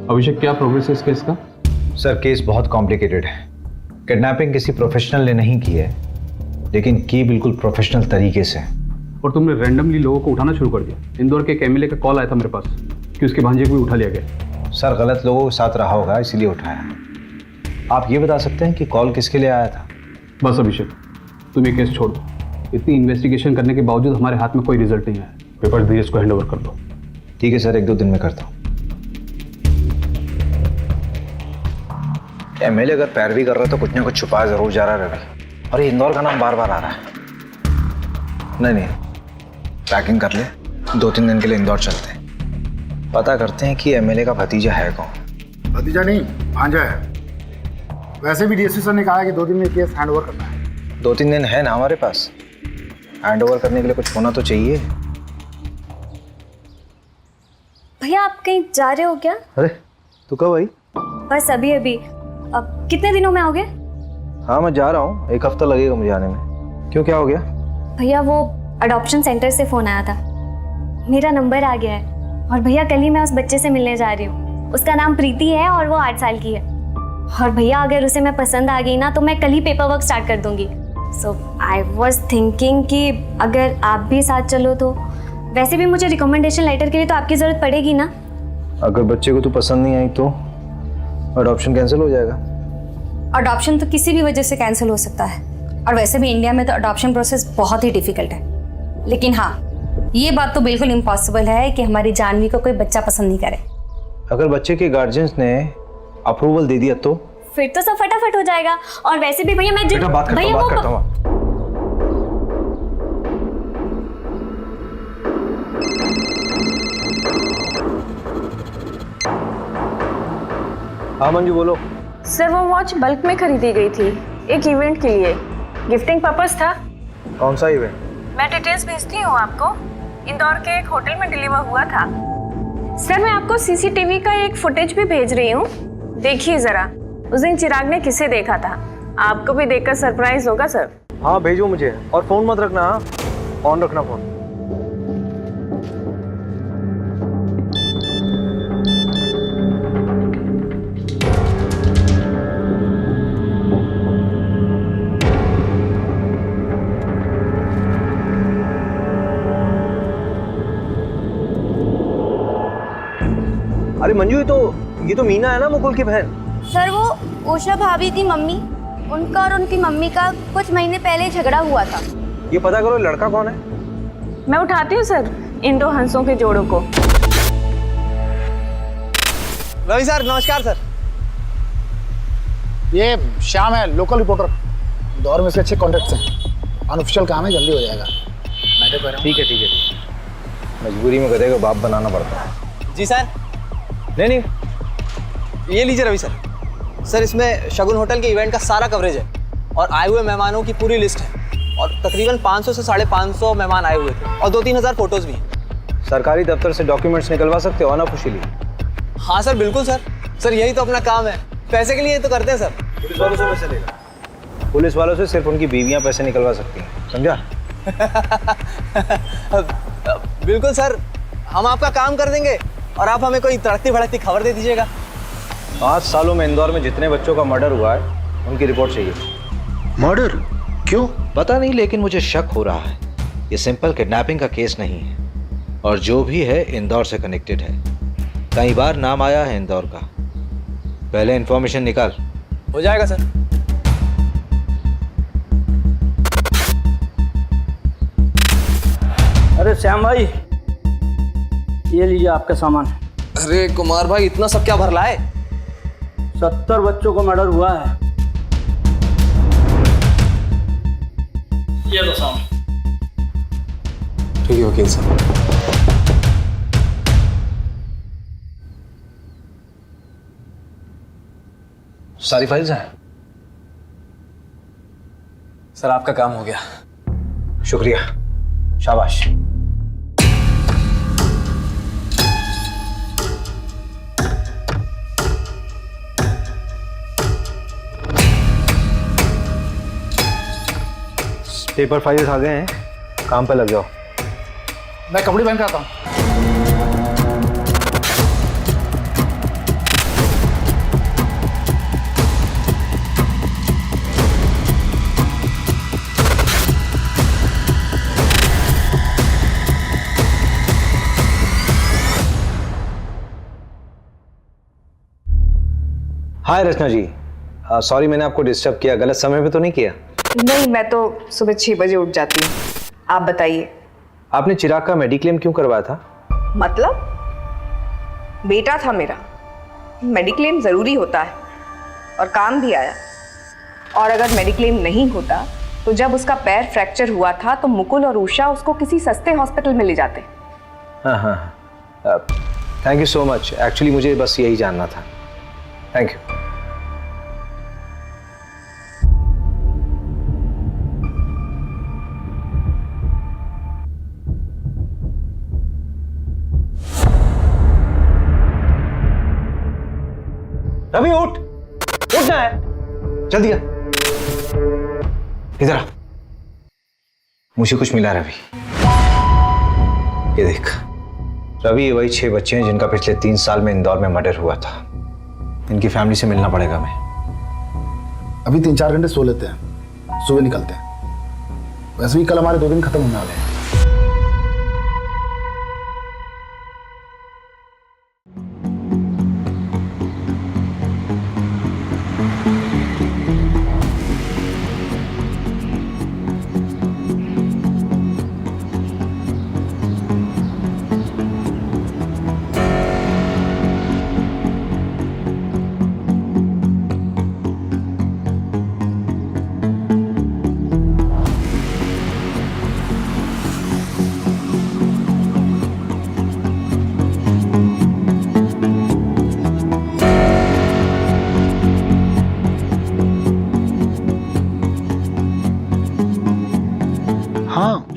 अभिषेक, क्या प्रोग्रेस है इस केस का? सर, केस बहुत कॉम्प्लिकेटेड है। किडनैपिंग किसी प्रोफेशनल ने नहीं की है, लेकिन की बिल्कुल प्रोफेशनल तरीके से। और तुमने रैंडमली लोगों को उठाना शुरू कर दिया। इंदौर के एक एमएलए का कॉल आया था मेरे पास कि उसके भांजे को भी उठा लिया गया। सर, गलत लोगों के साथ रहा होगा, इसीलिए उठाया। आप ये बता सकते हैं कि कॉल किसके लिए आया था? बस अभिषेक, तुम ये केस छोड़ दो। इतनी इन्वेस्टिगेशन करने के बावजूद हमारे हाथ में कोई रिजल्ट नहीं आया। पेपर धीरज को हैंड ओवर कर दो। ठीक है सर, 1-2 दिन में करता हूँ। एमएलए अगर पैरवी कर रहा है तो कुछ ना कुछ छुपा जरूर जा रहा है रवि। और ये इंदौर का नाम बार बार आ रहा है। नहीं, पैकिंग कर ले, 2-3 दिन के लिए इंदौर चलते हैं। पता करते हैं कि एमएलए का भतीजा है कौन। भतीजा नहीं, भांजा है। वैसे भी डीएसपी सर ने कहा है कि 2 दिन में केस हैंड ओवर करना है। 2-3 दिन है ना हमारे पास, हैंड ओवर करने के लिए कुछ होना तो चाहिए। भैया, आप कहीं जा रहे हो क्या? अरे तू कब आई? बस अभी अभी। अब कितने दिनों में आओगे? हाँ, मैं जा रहा हूँ, 1 हफ्ता लगेगा मुझे आने में। क्यों, क्या हो गया? भैया, वो अडॉप्शन सेंटर से फ़ोन आया था, मेरा नंबर आ गया है। और भैया, कल ही मैं उस बच्चे से मिलने जा रही हूँ। उसका नाम प्रीति है और वो 8 साल की है। और भैया, अगर उसे मैं पसंद आ गई ना, तो मैं कल ही पेपर वर्क स्टार्ट कर दूंगी। सो आई वॉज थिंकिंग कि अगर आप भी साथ चलो तो। वैसे भी मुझे रिकमेंडेशन लेटर के लिए तो आपकी ज़रूरत पड़ेगी ना। अगर बच्चे को तू पसंद नहीं आई तो अडॉप्शन कैंसिल हो जाएगा। अडॉप्शन तो किसी भी वजह से कैंसिल हो सकता है, और वैसे भी इंडिया में तो अडॉप्शन प्रोसेस बहुत ही डिफिकल्ट है। लेकिन हाँ, ये बात तो बिल्कुल इम्पॉसिबल है कि हमारी जानवी को कोई बच्चा पसंद नहीं करे। अगर बच्चे के गार्जियंस ने अप्रूवल दे दिया तो? फिर तो सब फटाफट हो जाएगा। और वैसे भी भैया, मैं बेटा बात करता हूँ। हाँ मंजू, बोलो। सर, वो वॉच बल्क में खरीदी गई थी, एक इवेंट के लिए, गिफ्टिंग पर्पस था। कौन सा इवेंट? मैं डिटेल्स भेजती हूँ आपको। इंदौर के एक होटल में डिलीवर हुआ था। सर, मैं आपको सीसीटीवी का एक फुटेज भी भेज रही हूँ, देखिए जरा। उस दिन चिराग ने किसे देखा था, आपको भी देखकर सरप्राइज होगा सर। हाँ भेजो मुझे, और फोन मत रखना, ऑन रखना फोन। अरे मंजू, ये तो मीना है ना, मुकुल की बहन। सर, वो उषा भाभी की मम्मी, उनका और उनकी मम्मी का कुछ महीने पहले झगड़ा हुआ था। ये पता करो लड़का कौन है। मैं उठाती हूँ सर इन दो हंसों के जोड़ों को। रवि सर नमस्कार सर। ये श्याम है, लोकल रिपोर्टर। दौर में इसके अच्छे कॉन्टेक्ट्स हैं। अनऑफिशियल काम है, जल्दी हो जाएगा। ठीक है ठीक है, मजबूरी में गधे को बाप बनाना पड़ता है। जी सर। नहीं, ये लीजिए रवि सर। सर इसमें शगुन होटल के इवेंट का सारा कवरेज है और आए हुए मेहमानों की पूरी लिस्ट है और तकरीबन 500 से 550 मेहमान आए हुए थे और 2-3 हज़ार फोटोज भी हैं। सरकारी दफ्तर से डॉक्यूमेंट्स निकलवा सकते हो अनऑफिशियली? हाँ सर बिल्कुल सर। सर यही तो अपना काम है, पैसे के लिए तो करते हैं सर। पुलिस वालों से पैसे लेगा? पुलिस वालों से सिर्फ उनकी बीवियां पैसे निकलवा सकती हैं, समझा? बिल्कुल सर, हम आपका काम कर देंगे और आप हमें कोई तड़कती भड़कती खबर दे दीजिएगा। 5 सालों में इंदौर में जितने बच्चों का मर्डर हुआ है उनकी रिपोर्ट चाहिए। मर्डर? क्यों? पता नहीं, लेकिन मुझे शक हो रहा है ये सिंपल किडनैपिंग का केस नहीं है और जो भी है इंदौर से कनेक्टेड है। कई बार नाम आया है इंदौर का। पहले इंफॉर्मेशन निकाल। हो जाएगा सर। अरे श्याम भाई, ये लीजिए आपका सामान। अरे कुमार भाई, इतना सब क्या भर लाए? 70 बच्चों का मर्डर हुआ है। ये लो सामान। ठीक है वकील साहब। सारी फाइल्स हैं? सर आपका काम हो गया। शुक्रिया, शाबाश। पेपर फाइल्स आ गए हैं, काम पे लग जाओ। मैं कपड़े पहन के आता हूँ। हाय रचना जी, सॉरी मैंने आपको डिस्टर्ब किया, गलत समय पे तो नहीं किया? नहीं, मैं तो सुबह 6 बजे उठ जाती हूँ। आप बताइए। आपने चिराग का मेडिक्लेम क्यों करवाया था? मतलब? बेटा था मेरा, मेडिक्लेम ज़रूरी होता है और काम भी आया। और अगर मेडिक्लेम नहीं होता तो जब उसका पैर फ्रैक्चर हुआ था तो मुकुल और उषा उसको किसी सस्ते हॉस्पिटल में ले जाते। हाँ, thank you so much. Actually मुझे बस यही जानना था। Thank you. रवि उठ, उठना है, जल्दी आ, इधर आ। मुझे कुछ मिला रवि, ये देख। रवि, ये वही 6 बच्चे हैं जिनका पिछले 3 साल में इंदौर में मर्डर हुआ था। इनकी फैमिली से मिलना पड़ेगा हमें। अभी 3-4 घंटे सो लेते हैं, सुबह निकलते हैं। वैसे भी कल हमारे 2 दिन खत्म होने वाले हैं।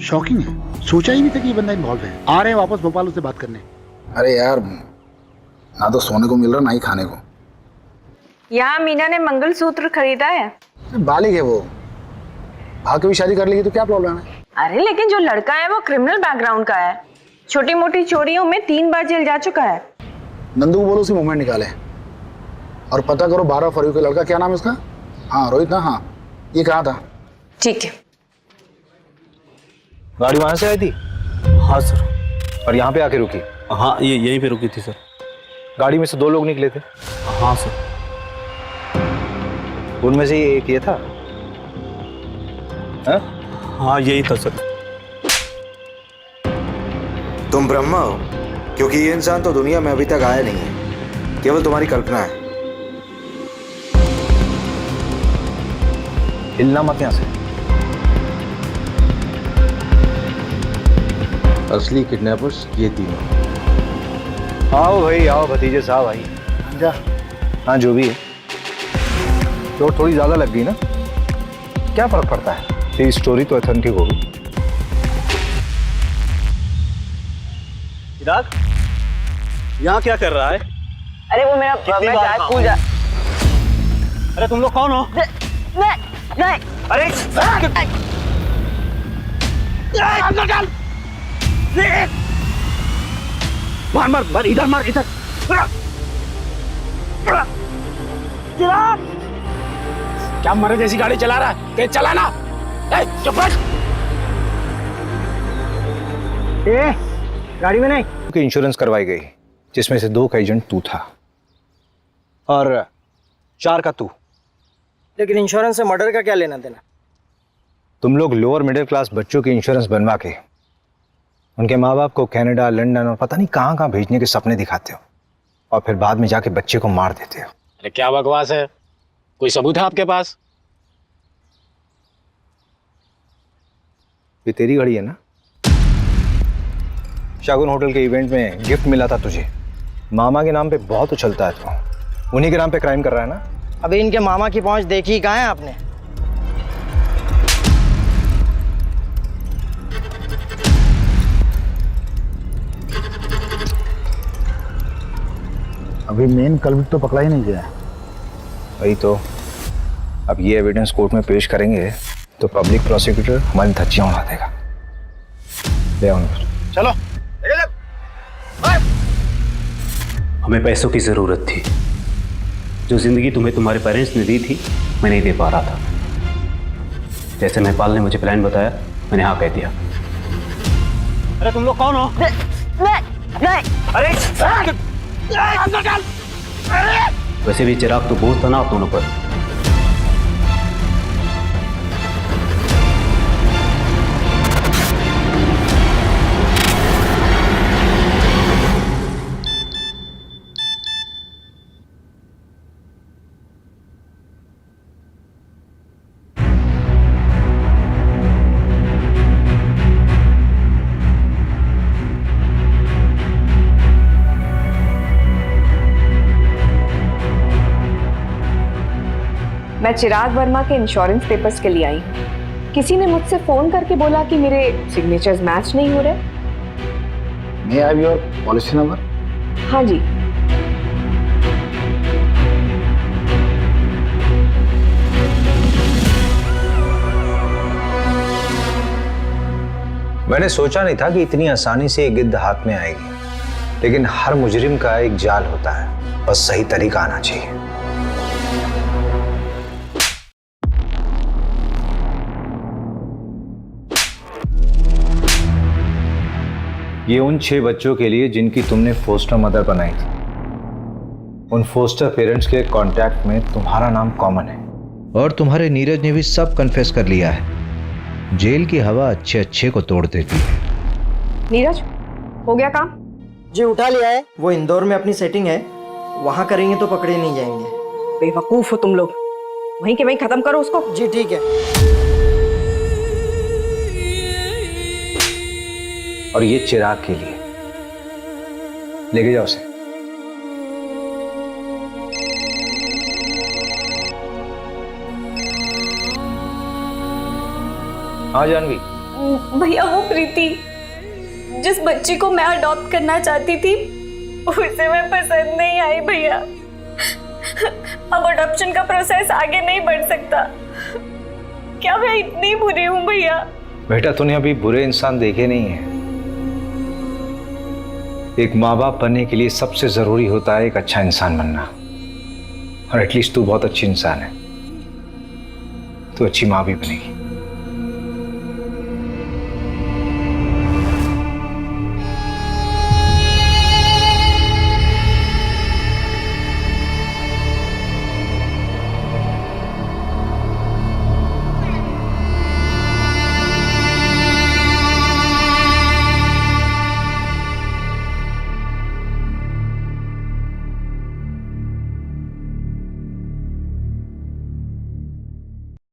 शॉकिंग है, सोचा ही नहीं था कि ये बंदा इन्वॉल्व है। आ रहे हैं वापस भोपाल उससे बात करने। अरे यार, ना तो सोने को मिल रहा ना ही खाने को। यहाँ मीना ने मंगलसूत्र खरीदा है। बालिग है वो, भाग के भी शादी कर लेगी तो क्या प्रॉब्लम है? अरे लेकिन जो लड़का है वो क्रिमिनल बैकग्राउंड का है, छोटी मोटी चोरियों में 3 बार जेल जा चुका है। नंदू को बोलो उसी मूवमेंट निकाले और पता करो 12 फरवरी का लड़का, क्या नाम है उसका? हाँ रोहित ना? हाँ, ये कहा था। ठीक है। गाड़ी वहां से आई थी? हाँ सर। और यहाँ पे आके रुकी? हाँ, ये यहीं पे रुकी थी सर। गाड़ी में से 2 लोग निकले थे? हाँ सर। उनमें से एक ये था? हाँ? हाँ यही था सर। तुम ब्रह्मा हो, क्योंकि ये इंसान तो दुनिया में अभी तक आया नहीं है, केवल तुम्हारी कल्पना है। हिलना मत यहाँ से। असली किडनैपर्स ये तीनों। आओ भाई आओ, भतीजे साहब आई जा। हाँ जो भी है, चोट थोड़ी ज्यादा लग गई ना, क्या फर्क पड़ता है, तेरी स्टोरी तो ऑथेंटिक होगी। चिराग यहाँ क्या कर रहा है? अरे वो मेरा स्कूल जा। अरे तुम लोग कौन हो? नहीं अरे मार मार मार, इधर मार, इधर। क्या मरे जैसी गाड़ी चला रहा है? तेज चलाना। चुप रह। गाड़ी में नहीं की इंश्योरेंस करवाई गई, जिसमें से 2 का एजेंट तू था और 4 का तू। लेकिन इंश्योरेंस से मर्डर का क्या लेना देना? तुम लोग लोअर मिडिल क्लास बच्चों की इंश्योरेंस बनवा के उनके माँ बाप को कनाडा, लंदन और पता नहीं कहाँ कहाँ भेजने के सपने दिखाते हो, और फिर बाद में जाके बच्चे को मार देते हो। अरे क्या बकवास है, कोई सबूत है आपके पास? ये तेरी घड़ी है ना? शागुन होटल के इवेंट में गिफ्ट मिला था तुझे, मामा के नाम पे बहुत उछलता है तू, उन्हीं के नाम पे क्राइम कर रहा है ना? अभी इनके मामा की पहुंच देखी कहाँ है आपने? अभी मेन कल्प्रिट तो पकड़ा ही नहीं गया है। वही तो, अब ये एविडेंस कोर्ट में पेश करेंगे तो पब्लिक प्रोसिक्यूटर हमारी धज्जियां उड़ा देगा। ले आओ चलो। हमें पैसों की ज़रूरत थी, जो ज़िंदगी तुम्हें तुम्हारे पेरेंट्स ने दी थी मैं नहीं दे पा रहा था। जैसे महिपाल ने मुझे प्लान बताया, मैंने हाँ कह दिया। अरे तुम लोग कौन हो? अरे वैसे भी चिराग तो बोझ था ना आप दोनों पर। मैं चिराग वर्मा के इंश्योरेंस पेपर्स के लिए आई। किसी ने मुझसे फोन करके बोला कि मेरे सिग्नेचर्स मैच नहीं हो रहे। May I have your policy number? हाँ जी। मैंने सोचा नहीं था कि इतनी आसानी से एक गिद्ध हाथ में आएगी, लेकिन हर मुजरिम का एक जाल होता है, बस सही तरीका आना चाहिए। ये उन 6 बच्चों के लिए जिनकी तुमने फोस्टर मदर बनाई थी। उन फोस्टर पेरेंट्स के कांटेक्ट में तुम्हारा नाम कॉमन है। और तुम्हारे नीरज ने भी सब कन्फेस कर लिया है। जेल की हवा अच्छे अच्छे को तोड़ देती है। नीरज, हो गया काम? जी उठा लिया है, वो इंदौर में अपनी सेटिंग है, वहां करेंगे तो पकड़े नहीं जाएंगे। बेवकूफ हो तुम लोग, वहीं के वहीं खत्म करो उसको। जी ठीक है। और ये चिराग के लिए, लेके जाओ उसे। हाँ जानवी। भैया वो प्रीति, जिस बच्ची को मैं अडॉप्ट करना चाहती थी, उसे मैं पसंद नहीं आई भैया। अब अडॉप्शन का प्रोसेस आगे नहीं बढ़ सकता। क्या मैं इतनी बुरी हूँ भैया? बेटा तूने अभी बुरे इंसान देखे नहीं है। एक माँ बाप बनने के लिए सबसे जरूरी होता है एक अच्छा इंसान बनना, और एटलीस्ट तू बहुत अच्छी इंसान है, तू अच्छी माँ भी बनेगी।